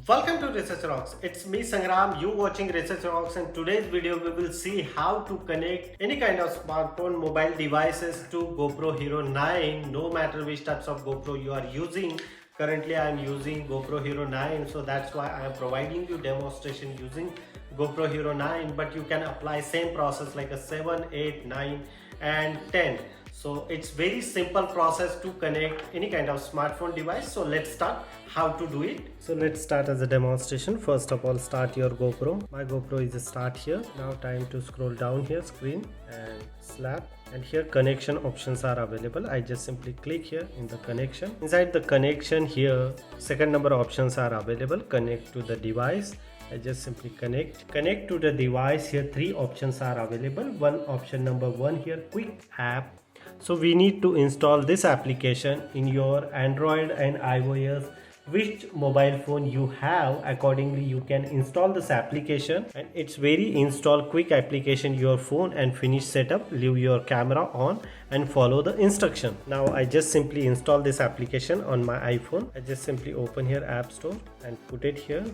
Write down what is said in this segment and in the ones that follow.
Welcome to Research Rocks. It's me Sangram, you watching Research Rocks, and today's video we will see how to connect any kind of smartphone mobile devices to GoPro Hero 9 no matter which types of GoPro you are using. Currently I am using GoPro Hero 9, so that's why I am providing you demonstration using GoPro Hero 9, but you can apply same process like a 7, 8, 9 and 10. So it's very simple process to connect any kind of smartphone device. So let's start how to do it. So let's start as a demonstration. First of all, start your GoPro. My GoPro is a start here. Now time to scroll down here, screen and slap. And here connection options are available. I just simply click here in the connection. Inside the connection here, second number options are available. Connect to the device. I just simply connect to the device. Here three options are available. One option number one here, Quik App. So we need to install this application in your Android and iOS, which mobile phone you have. Accordingly you can install this application, and it's very install quick application your phone and finish setup. Leave your camera on and follow the instruction. Now I just simply install this application on my iPhone. I just simply open here App Store and put it here.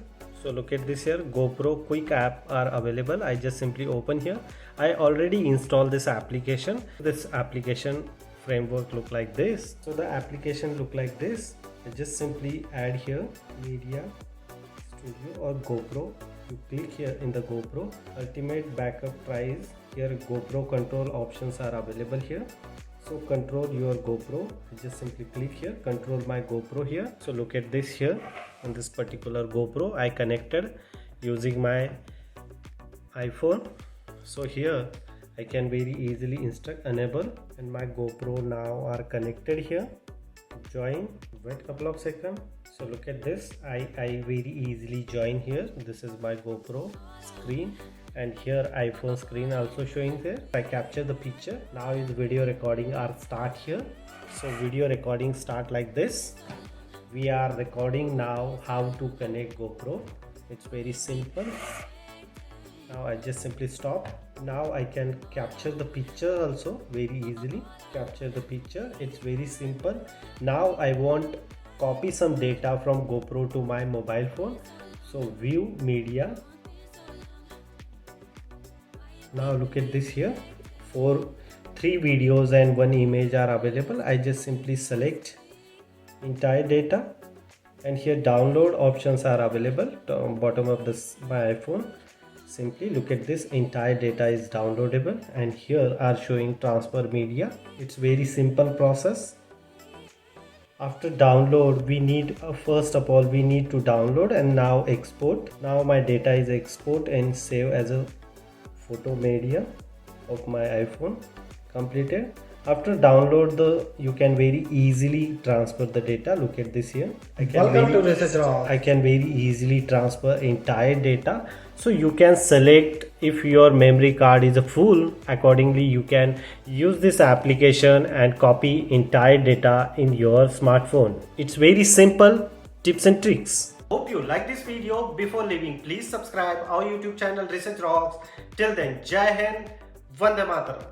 So look at this here, GoPro Quik App are available. I just simply open here. I already installed this application. This application framework look like this. So the application look like this. I just simply add here Media Studio or GoPro. You click here in the GoPro. Ultimate backup tries. Here GoPro control options are available here. So control your GoPro. I just simply click here, control my GoPro here. So look at this here. On this particular GoPro I connected using my iPhone. So here I can very easily instruct enable, and my GoPro now are connected here. Join, wait couple of seconds. So look at this, I very easily join here. This is my GoPro screen, and here iPhone screen also showing there. I capture the picture. Now is video recording are start here. So video recording start like this. We are recording now how to connect GoPro. It's very simple. Now I just simply stop. Now I can capture the picture also very easily. Capture the picture. It's very simple. Now I want copy some data from GoPro to my mobile phone. So view media. Now look at this here. Three videos and one image are available. I just simply select entire data, and here download options are available bottom of this my iPhone. Simply look at this, entire data is downloadable, and here are showing transfer media. It's very simple process. After download we need first of all we need to download and now export. Now my data is export and save as a photo media of my iPhone. Completed. After download you can very easily transfer the data. Look at this here. I can very easily transfer entire data. So you can select if your memory card is full. Accordingly you can use this application and copy entire data in your smartphone. It's very simple tips and tricks. Hope you like this video. Before leaving, please subscribe our YouTube channel Research Rocks. Till then, Jai Hind, Vande Mataram.